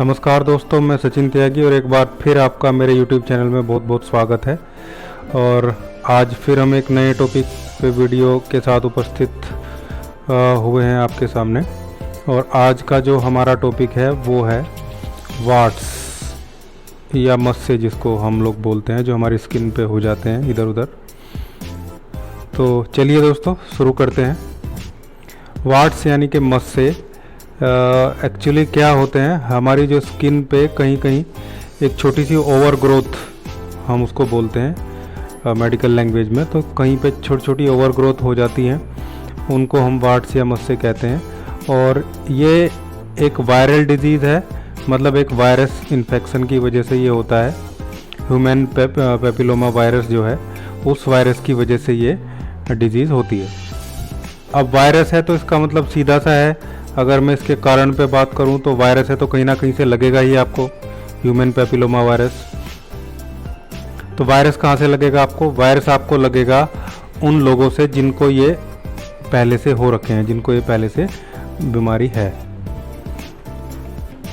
नमस्कार दोस्तों, मैं सचिन त्यागी और एक बार फिर आपका मेरे YouTube चैनल में बहुत बहुत स्वागत है। और आज फिर हम एक नए टॉपिक पे वीडियो के साथ उपस्थित हुए हैं आपके सामने। और आज का जो हमारा टॉपिक है वो है वार्ट्स या मस्से, जिसको हम लोग बोलते हैं, जो हमारी स्किन पे हो जाते हैं इधर उधर। तो चलिए दोस्तों शुरू करते हैं। वार्ट्स यानी कि मस्से एक्चुअली क्या होते हैं, हमारी जो स्किन पे कहीं कहीं एक छोटी सी ओवर ग्रोथ, हम उसको बोलते हैं मेडिकल लैंग्वेज में, तो कहीं पे छोटी छोटी ओवर ग्रोथ हो जाती हैं, उनको हम वार्ट्स या मस्से कहते हैं। और ये एक वायरल डिजीज़ है, मतलब एक वायरस इन्फेक्शन की वजह से ये होता है। ह्यूमन पेपिलोमा वायरस जो है, उस वायरस की वजह से ये डिजीज़ होती है। अब वायरस है तो इसका मतलब सीधा सा है, अगर मैं इसके कारण पे बात करूं तो वायरस है तो कहीं ना कहीं से लगेगा ही आपको, ह्यूमन पेपिलोमा वायरस। तो वायरस कहाँ से लगेगा आपको? वायरस आपको लगेगा उन लोगों से जिनको ये पहले से हो रखे हैं, जिनको ये पहले से बीमारी है।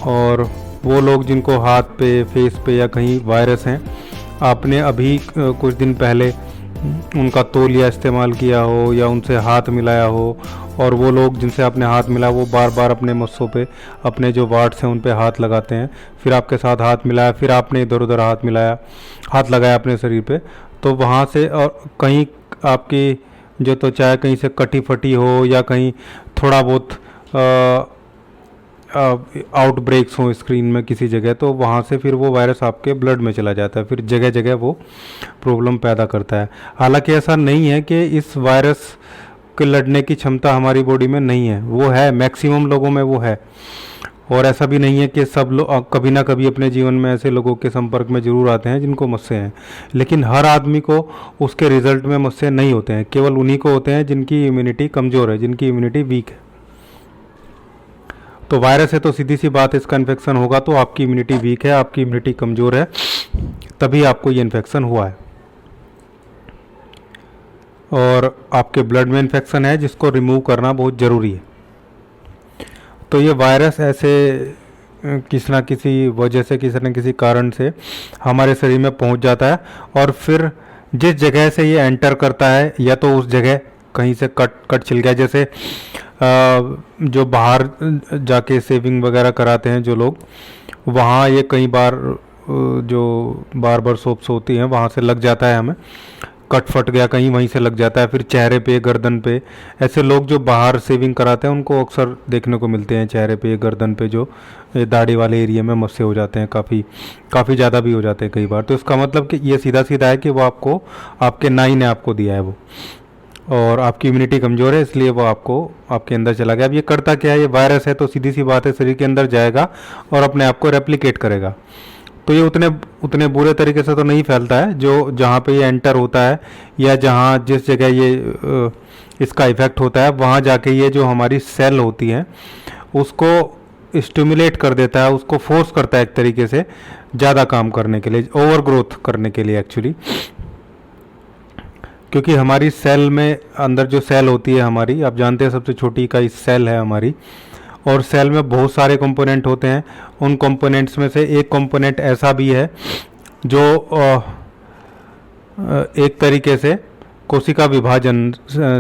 और वो लोग जिनको हाथ पे, फेस पे या कहीं वायरस हैं, आपने अभी कुछ दिन पहले उनका तौलिया इस्तेमाल किया हो या उनसे हाथ मिलाया हो, और वो लोग जिनसे आपने हाथ मिलाया वो बार बार अपने मस्सों पे, अपने जो वार्ट्स हैं उन पे हाथ लगाते हैं, फिर आपके साथ हाथ मिलाया, फिर आपने इधर उधर हाथ लगाया अपने शरीर पे, तो वहाँ से और कहीं आपकी जो त्वचा है कहीं से कटी फटी हो या कहीं थोड़ा बहुत आउटब्रेक्स हों स्क्रीन में किसी जगह, तो वहाँ से फिर वो वायरस आपके ब्लड में चला जाता है, फिर जगह जगह वो प्रॉब्लम पैदा करता है। हालांकि ऐसा नहीं है कि इस वायरस के लड़ने की क्षमता हमारी बॉडी में नहीं है, वो है, मैक्सिमम लोगों में वो है। और ऐसा भी नहीं है कि सब लोग कभी ना कभी अपने जीवन में ऐसे लोगों के संपर्क में ज़रूर आते हैं जिनको मस्से हैं, लेकिन हर आदमी को उसके रिजल्ट में मस्से नहीं होते हैं। केवल उन्हीं को होते हैं जिनकी इम्यूनिटी कमज़ोर है, जिनकी इम्यूनिटी वीक है। तो वायरस है तो सीधी सी बात, इसका इन्फेक्शन होगा तो आपकी इम्यूनिटी वीक है, आपकी इम्यूनिटी कमज़ोर है, तभी आपको ये इन्फेक्शन हुआ है। और आपके ब्लड में इन्फेक्शन है जिसको रिमूव करना बहुत ज़रूरी है। तो ये वायरस ऐसे किसी ना किसी वजह से, किसी न किसी कारण से हमारे शरीर में पहुंच जाता है, और फिर जिस जगह से ये एंटर करता है, या तो उस जगह कहीं से कट छिल गया, जैसे जो बाहर जाके सेविंग वगैरह कराते हैं जो लोग, वहाँ ये कई बार जो बार सोप्स होती हैं वहाँ से लग जाता है, हमें कट फट गया कहीं, वहीं से लग जाता है। फिर चेहरे पे, गर्दन पे, ऐसे लोग जो बाहर सेविंग कराते हैं उनको अक्सर देखने को मिलते हैं, चेहरे पे, गर्दन पे, जो दाढ़ी वाले एरिया में मस्से हो जाते हैं, काफ़ी ज़्यादा भी हो जाते हैं कई बार। तो इसका मतलब कि ये सीधा सीधा है कि वो आपको, आपके नाई ने आपको दिया है वो, और आपकी इम्यूनिटी कमज़ोर है, इसलिए वो आपको आपके अंदर चला गया। अब ये करता क्या है, ये वायरस है तो सीधी सी बात है, शरीर के अंदर जाएगा और अपने आप को रेप्लिकेट करेगा। तो ये उतने बुरे तरीके से तो नहीं फैलता है, जो जहाँ पे ये एंटर होता है या जहाँ जिस जगह ये इसका इफ़ेक्ट होता है, वहाँ जाके ये जो हमारी सेल होती है उसको स्टिमुलेट कर देता है, उसको फोर्स करता है एक तरीके से ज़्यादा काम करने के लिए, ओवर ग्रोथ करने के लिए एक्चुअली। क्योंकि हमारी सेल में, अंदर जो सेल होती है हमारी, आप जानते हैं सबसे छोटी इकाई सेल है हमारी, और सेल में बहुत सारे कंपोनेंट होते हैं। उन कंपोनेंट्स में से एक कंपोनेंट ऐसा भी है जो एक तरीके से कोशिका विभाजन,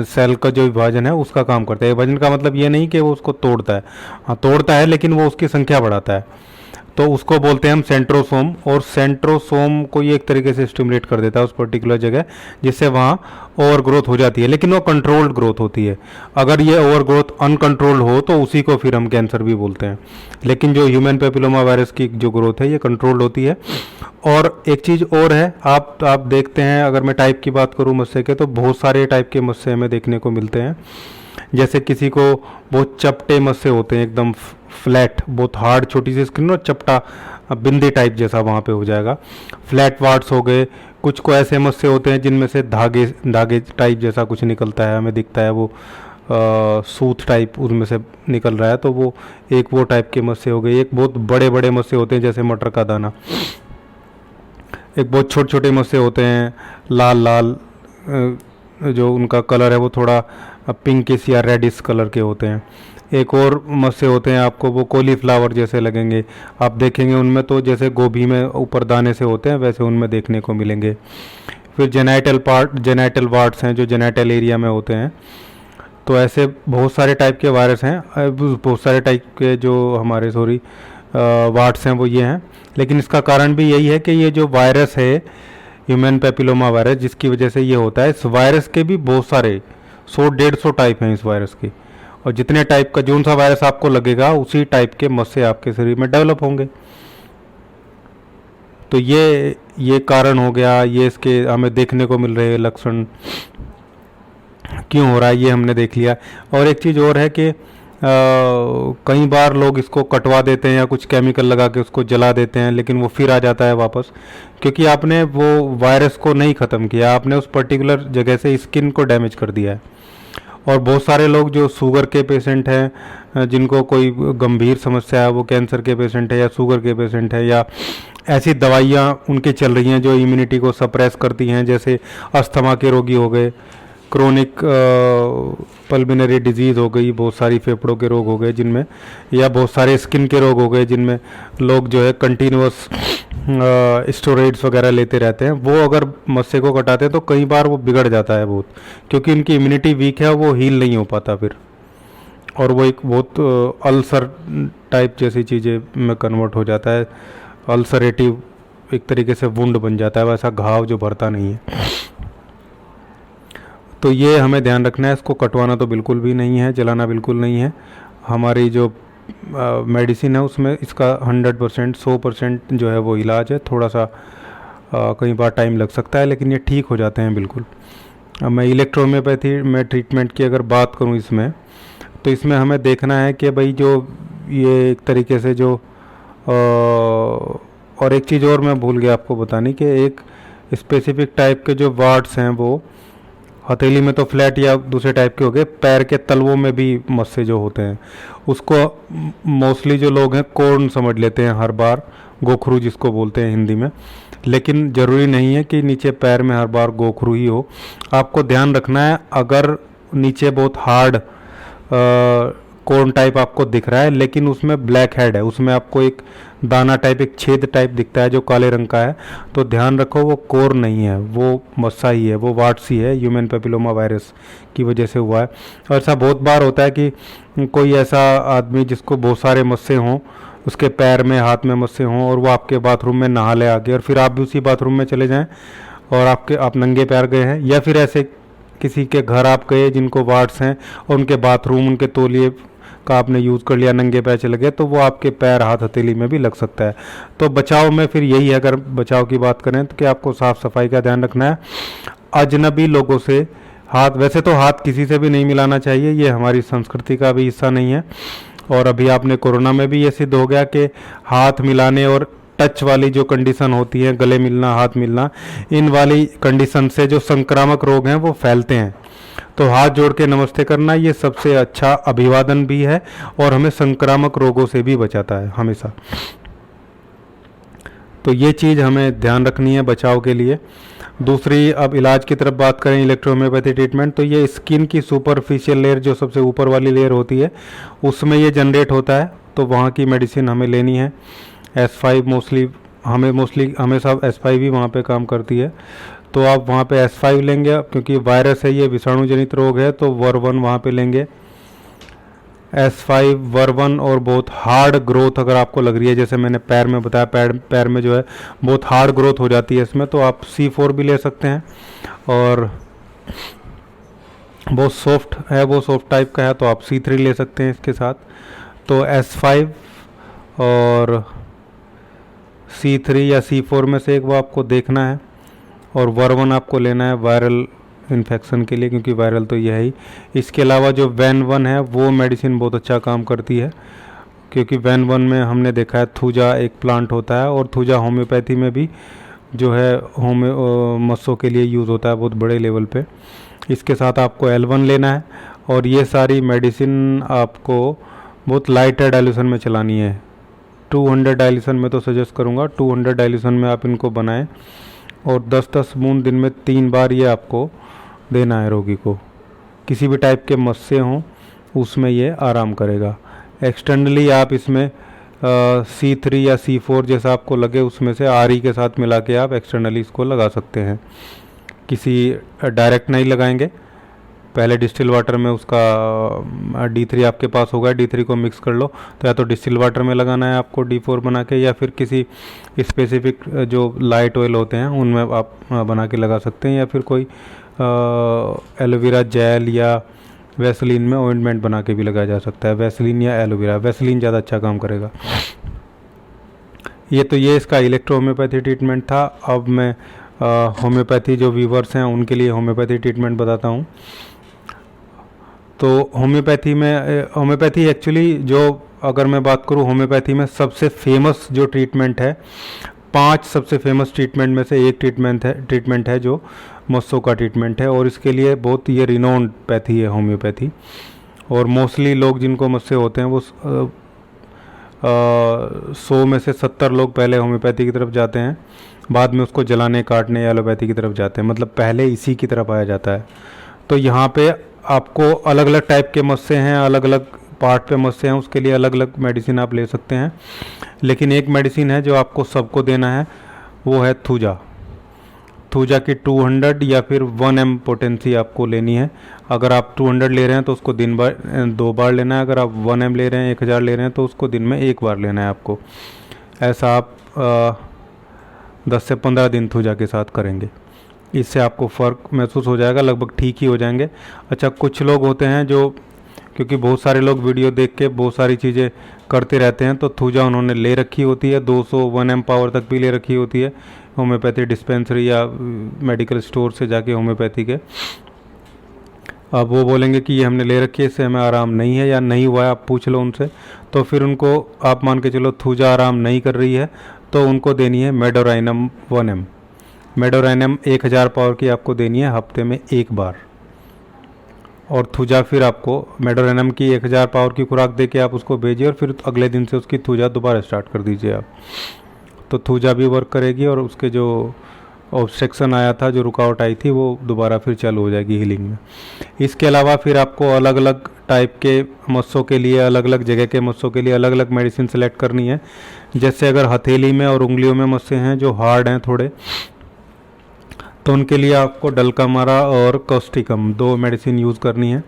सेल का जो विभाजन है उसका काम करता है। विभाजन का मतलब ये नहीं कि वो उसको तोड़ता है, हाँ तोड़ता है, लेकिन वो उसकी संख्या बढ़ाता है, तो उसको बोलते हैं हम सेंट्रोसोम। और सेंट्रोसोम को ये एक तरीके से स्टिमुलेट कर देता है उस पर्टिकुलर जगह, जिससे वहाँ ओवर ग्रोथ हो जाती है, लेकिन वो कंट्रोल्ड ग्रोथ होती है। अगर ये ओवर ग्रोथ अनकंट्रोल्ड हो तो उसी को फिर हम कैंसर भी बोलते हैं। लेकिन जो ह्यूमन पेपिलोमा वायरस की जो ग्रोथ है ये कंट्रोल्ड होती है। और एक चीज़ और है, आप देखते हैं, अगर मैं टाइप की बात करूँ मस्से के, तो बहुत सारे टाइप के मस्से हमें देखने को मिलते हैं। जैसे किसी को बहुत चपटे मस्से होते हैं, एकदम फ्लैट, बहुत हार्ड, छोटी सी स्किन और चपटा बिंदी टाइप जैसा वहाँ पे हो जाएगा, फ्लैट वार्ट्स हो गए। कुछ को ऐसे मस्से होते हैं जिनमें से धागे टाइप जैसा कुछ निकलता है, हमें दिखता है वो सूत टाइप उसमें से निकल रहा है, तो वो वो टाइप के मस्से हो गए। एक बहुत बड़े बड़े मस्से होते हैं जैसे मटर का दाना। एक बहुत छोटे छोटे मस्से होते हैं, लाल लाल, जो उनका कलर है वो थोड़ा पिंकिश या रेडिश कलर के होते हैं। एक और मस्से होते हैं आपको वो कॉलीफ्लावर जैसे लगेंगे, आप देखेंगे उनमें तो जैसे गोभी में ऊपर दाने से होते हैं वैसे उनमें देखने को मिलेंगे। फिर जेनाइटल वार्ड्स हैं जो जेनाइटल एरिया में होते हैं। तो ऐसे बहुत सारे टाइप के वायरस हैं, बहुत सारे टाइप के जो हमारे वार्ड्स हैं वो ये हैं। लेकिन इसका कारण भी यही है कि ये जो वायरस है ह्यूमन पेपिलोमा वायरस जिसकी वजह से ये होता है, इस वायरस के भी बहुत सारे 100-150 टाइप हैं इस वायरस के। और जितने टाइप का जोन सा वायरस आपको लगेगा उसी टाइप के मस्से आपके शरीर में डेवलप होंगे। तो ये कारण हो गया, ये इसके हमें देखने को मिल रहे लक्षण क्यों हो रहा है ये हमने देख लिया। और एक चीज़ और है कि कई बार लोग इसको कटवा देते हैं या कुछ केमिकल लगा के उसको जला देते हैं, लेकिन वो फिर आ जाता है वापस, क्योंकि आपने वो वायरस को नहीं ख़त्म किया, आपने उस पर्टिकुलर जगह से स्किन को डैमेज कर दिया है। और बहुत सारे लोग जो शुगर के पेशेंट हैं, जिनको कोई गंभीर समस्या है, वो कैंसर के पेशेंट है या शुगर के पेशेंट है या ऐसी दवाइयाँ उनके चल रही हैं जो इम्यूनिटी को सप्रेस करती हैं, जैसे अस्थमा के रोगी हो गए, क्रोनिक पल्मिनरी डिजीज़ हो गई, बहुत सारी फेफड़ों के रोग हो गए जिनमें, या बहुत सारे स्किन के रोग हो गए जिनमें लोग जो है कंटिन्यूस स्टेरॉइड्स वगैरह लेते रहते हैं, वो अगर मस्से को कटाते हैं तो कई बार वो बिगड़ जाता है बहुत, क्योंकि उनकी इम्यूनिटी वीक है, वो हील नहीं हो पाता फिर, और वो एक बहुत अल्सर टाइप जैसी चीज़ें में कन्वर्ट हो जाता है, अल्सरेटिव एक तरीके से वुंड बन जाता है, वैसा घाव जो भरता नहीं है। तो ये हमें ध्यान रखना है, इसको कटवाना तो बिल्कुल भी नहीं है, जलाना बिल्कुल नहीं है। हमारी जो मेडिसिन है उसमें इसका 100% 100% जो है वो इलाज है, थोड़ा सा कई बार टाइम लग सकता है लेकिन ये ठीक हो जाते हैं बिल्कुल। अब मैं इलेक्ट्रोहोम्योपैथी में ट्रीटमेंट की अगर बात करूं इसमें, तो इसमें हमें देखना है कि भाई जो ये एक तरीके से जो और एक चीज़ और मैं भूल गया आपको बताने कि एक स्पेसिफिक टाइप के जो वार्ड्स हैं वो हथेली में तो फ्लैट या दूसरे टाइप के हो गए, पैर के तलवों में भी मस्से जो होते हैं उसको मोस्टली जो लोग हैं कोर्न समझ लेते हैं हर बार, गोखरू जिसको बोलते हैं हिंदी में, लेकिन ज़रूरी नहीं है कि नीचे पैर में हर बार गोखरू ही हो। आपको ध्यान रखना है अगर नीचे बहुत हार्ड कोर्न टाइप आपको दिख रहा है लेकिन उसमें ब्लैक हेड है, उसमें आपको एक दाना टाइप, एक छेद टाइप दिखता है जो काले रंग का है, तो ध्यान रखो वो कोर नहीं है, वो मस्सा ही है, वो वार्ड्स ही है, ह्यूमन पेपिलोमा वायरस की वजह से हुआ है। और ऐसा बहुत बार होता है कि कोई ऐसा आदमी जिसको बहुत सारे मस्से हों, उसके पैर में हाथ में मस्से हों और वो आपके बाथरूम में नहा ले आके, और फिर आप भी उसी बाथरूम में चले जाएँ और आप नंगे पैर गए हैं, या फिर ऐसे किसी के घर आप गए जिनको वार्ड्स हैं और उनके बाथरूम, उनके तौलिए का आपने यूज़ कर लिया, नंगे पैर चले गए, तो वो आपके पैर हाथ हथेली में भी लग सकता है। तो बचाव में फिर यही है, अगर बचाव की बात करें तो कि आपको साफ़ सफाई का ध्यान रखना है। अजनबी लोगों से हाथ, वैसे तो हाथ किसी से भी नहीं मिलाना चाहिए, ये हमारी संस्कृति का भी हिस्सा नहीं है, और अभी आपने कोरोना में भी ये सिद्ध हो गया कि हाथ मिलाने और टच वाली जो कंडीशन होती है, गले मिलना, हाथ मिलना, इन वाली कंडीशन से जो संक्रामक रोग हैं वो फैलते हैं। तो हाथ जोड़ के नमस्ते करना ये सबसे अच्छा अभिवादन भी है और हमें संक्रामक रोगों से भी बचाता है हमेशा। तो ये चीज़ हमें ध्यान रखनी है बचाव के लिए। दूसरी, अब इलाज की तरफ बात करें, इलेक्ट्रोहोम्योपैथी ट्रीटमेंट, तो ये स्किन की सुपरफिशियल लेयर जो सबसे ऊपर वाली लेयर होती है उसमें ये जनरेट होता है, तो वहाँ की मेडिसिन हमें लेनी है। S5 मोस्टली हमेशा S5 ही वहाँ पे काम करती है, तो आप वहाँ पे S5 लेंगे, क्योंकि वायरस है, ये विषाणु जनित रोग है, तो वर्वन वहाँ पे लेंगे S5 वर्वन। और बहुत हार्ड ग्रोथ अगर आपको लग रही है, जैसे मैंने पैर में बताया, पैर में जो है बहुत हार्ड ग्रोथ हो जाती है इसमें, तो आप C4 भी ले सकते हैं। और बहुत सॉफ्ट है, वो सॉफ्ट टाइप का है, तो आप C3 ले सकते हैं इसके साथ। तो S5 और C3 या C4 में से एक वो आपको देखना है, और वर्वन आपको लेना है वायरल इन्फेक्शन के लिए, क्योंकि वायरल तो यह ही। इसके अलावा जो वैन-1 है वो मेडिसिन बहुत अच्छा काम करती है, क्योंकि वैन-1 में हमने देखा है थूजा एक प्लांट होता है, और थूजा होम्योपैथी में भी जो है मस्सों के लिए यूज़ होता है बहुत बड़े लेवल पे। इसके साथ आपको L1 लेना है, और ये सारी मेडिसिन आपको बहुत लाइटर डाइल्यूशन में चलानी है। 200 डाइल्यूशन में तो सजेस्ट करूँगा, 200 डाइल्यूशन में आप इनको बनाएं, और 10-10 बूंद दिन में 3 बार ये आपको देना है रोगी को। किसी भी टाइप के मस्से हों उसमें ये आराम करेगा। एक्सटर्नली आप इसमें C3 या C4 जैसा आपको लगे उसमें से RE के साथ मिला के आप एक्सटर्नली इसको लगा सकते हैं। किसी डायरेक्ट नहीं लगाएंगे, पहले डिस्टिल वाटर में उसका D3 आपके पास होगा, D3 को मिक्स कर लो, तो या तो डिस्टिल वाटर में लगाना है आपको D4 बना के, या फिर किसी स्पेसिफिक जो लाइट ऑयल होते हैं उनमें आप बना के लगा सकते हैं, या फिर कोई एलोवेरा जेल या वैसलीन में ऑइंटमेंट बना के भी लगाया जा सकता है। वैसलीन या एलोवेरा, वैसलीन ज़्यादा अच्छा काम करेगा। ये इसका इलेक्ट्रो होम्योपैथी ट्रीटमेंट था। अब मैं होम्योपैथी जो व्यूवर्स हैं उनके लिए होम्योपैथी ट्रीटमेंट बताता हूँ। तो होम्योपैथी एक्चुअली जो, अगर मैं बात करूँ होम्योपैथी में सबसे फेमस जो ट्रीटमेंट है, 5 सबसे फेमस ट्रीटमेंट में से एक ट्रीटमेंट है जो मस्सों का ट्रीटमेंट है, और इसके लिए बहुत ये रिनोन्ड पैथी है होम्योपैथी। और मोस्टली लोग जिनको मस्से होते हैं वो 100 में से 70 लोग पहले होम्योपैथी की तरफ जाते हैं, बाद में उसको जलाने काटने या एलोपैथी की तरफ जाते हैं, मतलब पहले इसी की तरफ आया जाता है। तो यहाँ पे आपको अलग अलग टाइप के मस्से हैं, अलग अलग पार्ट पे मस्से हैं, उसके लिए अलग अलग मेडिसिन आप ले सकते हैं। लेकिन एक मेडिसिन है जो आपको सबको देना है, वो है थूजा। थूजा की 200 या फिर 1 m पोटेंसी आपको लेनी है। अगर आप 200 ले रहे हैं तो उसको दिन भर 2 बार लेना है, अगर आप 1 m ले रहे हैं, 1000 ले रहे हैं, तो उसको दिन में 1 बार लेना है आपको। ऐसा आप 10 से 15 दिन थूजा के साथ करेंगे, इससे आपको फ़र्क महसूस हो जाएगा, लगभग ठीक ही हो जाएंगे। अच्छा, कुछ लोग होते हैं जो, क्योंकि बहुत सारे लोग वीडियो देख के बहुत सारी चीज़ें करते रहते हैं, तो थूजा उन्होंने ले रखी होती है, 200 1 m पावर तक भी ले रखी होती है होम्योपैथी डिस्पेंसरी या मेडिकल स्टोर से जाके होम्योपैथी के। अब वो बोलेंगे कि ये हमने ले रखी है, इससे हमें आराम नहीं है या नहीं हुआ है, आप पूछ लो उनसे। तो फिर उनको आप मान के चलो थूजा आराम नहीं कर रही है, तो उनको देनी है मेडोराइनम 1 m। मेडोराइनम 1000 पावर की आपको देनी है हफ्ते में 1 बार। और थूजा फिर आपको मेडोराइनम की 1000 पावर की खुराक दे के आप उसको भेजिए, और फिर अगले दिन से उसकी थूजा दोबारा स्टार्ट कर दीजिए आप। तो थूजा भी वर्क करेगी, और उसके जो ऑब्स्ट्रक्शन आया था, जो रुकावट आई थी, वो दोबारा फिर चालू हो जाएगी हीलिंग में। इसके अलावा फिर आपको अलग अलग टाइप के मस्सों के लिए, अलग अलग जगह के मस्सों के लिए अलग अलग मेडिसिन सेलेक्ट करनी है। जैसे अगर हथेली में और उंगलियों में मस्से हैं जो हार्ड हैं थोड़े, तो उनके लिए आपको डलकामारा और कॉस्टिकम 2 मेडिसिन यूज़ करनी है।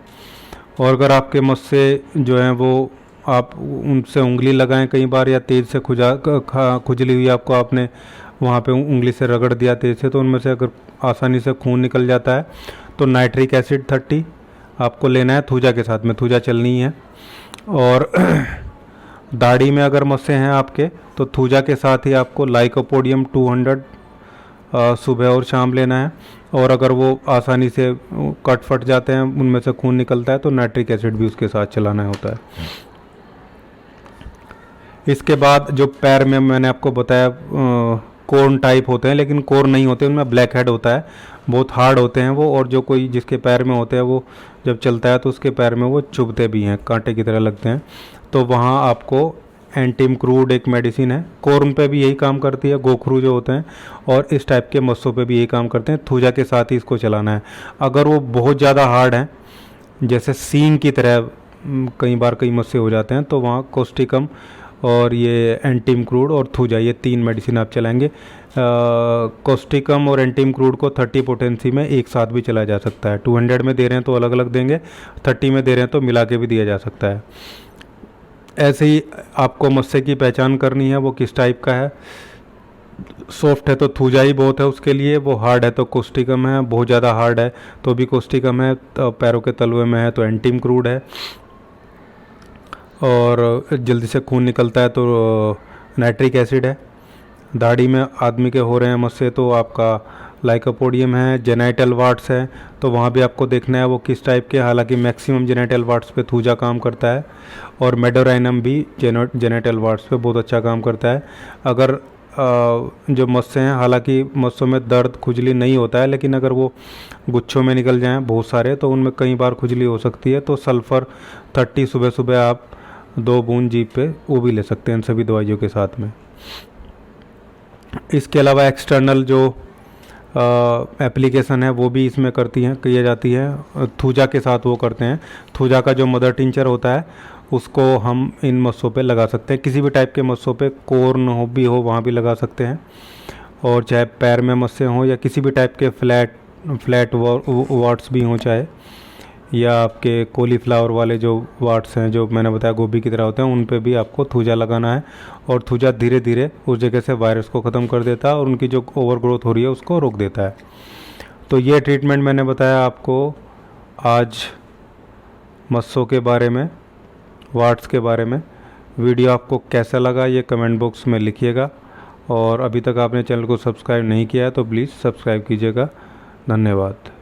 और अगर आपके मस्से जो हैं वो, आप उनसे उंगली लगाएं कई बार, या तेज़ से खुजली हुई आपको, आपने वहाँ पे उंगली से रगड़ दिया तेज़ से, तो उनमें से अगर आसानी से खून निकल जाता है, तो नाइट्रिक एसिड 30 आपको लेना है थूजा के साथ में, थूजा चलनी है। और दाढ़ी में अगर मस्से हैं आपके, तो थूजा के साथ ही आपको लाइकोपोडियम 200 सुबह और शाम लेना है। और अगर वो आसानी से कट फट जाते हैं, उनमें से खून निकलता है, तो नाइट्रिक एसिड भी उसके साथ चलाना होता है। इसके बाद जो पैर में मैंने आपको बताया कोर्न टाइप होते हैं, लेकिन कोर्न नहीं होते, उनमें ब्लैक हेड होता है, बहुत हार्ड होते हैं वो। और जो कोई जिसके पैर में होते हैं, वो जब चलता है तो उसके पैर में वो चुभते भी हैं, कांटे की तरह लगते हैं। तो वहाँ आपको एंटीमक्रूड एक मेडिसिन है, कोर्न पे भी यही काम करती है, गोखरू जो होते हैं, और इस टाइप के मस्सों पे भी यही काम करते हैं। थूजा के साथ ही इसको चलाना है। अगर वो बहुत ज़्यादा हार्ड हैं, जैसे सींग की तरह कई बार कई मस्से हो जाते हैं, तो वहाँ कोस्टिकम और ये एंटीमक्रूड और थूजा, ये 3 मेडिसिन आप चलाएंगे। कोस्टिकम और एंटीमक्रूड को 30 पोटेंसी में एक साथ भी चलाया जा सकता है। 200 में दे रहे हैं तो अलग अलग देंगे, 30 में दे रहे हैं तो मिला के भी दिया जा सकता है। ऐसे ही आपको मस्से की पहचान करनी है, वो किस टाइप का है। सॉफ्ट है तो थूजा ही बहुत है उसके लिए, वो हार्ड है तो कोस्टिकम है, बहुत ज़्यादा हार्ड है तो भी कोस्टिकम है, तो पैरों के तलवे में है तो एंटीमक्रूड है, और जल्दी से खून निकलता है तो नाइट्रिक एसिड है। दाढ़ी में आदमी के हो रहे हैं मस्से तो आपका लाइकोपोडियम है। जेनाइटल वार्ड्स है तो वहाँ भी आपको देखना है वो किस टाइप के, हालांकि मैक्सिमम जेनाइटल वार्ड्स पे थूजा काम करता है, और मेडोराइनम भी जेनाइटल वार्ड्स पे बहुत अच्छा काम करता है। अगर जो मस्से हैं, हालांकि मस्सों में दर्द खुजली नहीं होता है, लेकिन अगर वो गुच्छों में निकल जाएं बहुत सारे, तो उनमें कई बार खुजली हो सकती है। तो सल्फ़र 30 सुबह सुबह आप 2 बूंद जीभ पे वो भी ले सकते हैं इन सभी दवाइयों के साथ में। इसके अलावा एक्सटर्नल जो एप्लीकेशन है वो भी इसमें की जाती है। थूजा के साथ वो करते हैं। थूजा का जो मदर टिंचर होता है उसको हम इन मस्सों पे लगा सकते हैं। किसी भी टाइप के मस्सों पे, कॉर्न हो भी हो वहाँ भी लगा सकते हैं। और चाहे पैर में मस्से हों या किसी भी टाइप के फ्लैट वार्ड्स भी हों, चाहे या आपके कॉलीफ्लावर वाले जो वार्ड्स हैं जो मैंने बताया गोभी की तरह होते हैं, उन पे भी आपको थूजा लगाना है। और थूजा धीरे धीरे उस जगह से वायरस को ख़त्म कर देता है और उनकी जो ओवर ग्रोथ हो रही है उसको रोक देता है। तो ये ट्रीटमेंट मैंने बताया आपको आज मस्सों के बारे में, वार्ड्स के बारे में। वीडियो आपको कैसा लगा ये कमेंट बॉक्स में लिखिएगा। और अभी तक आपने चैनल को सब्सक्राइब नहीं किया है तो प्लीज़ सब्सक्राइब कीजिएगा। धन्यवाद।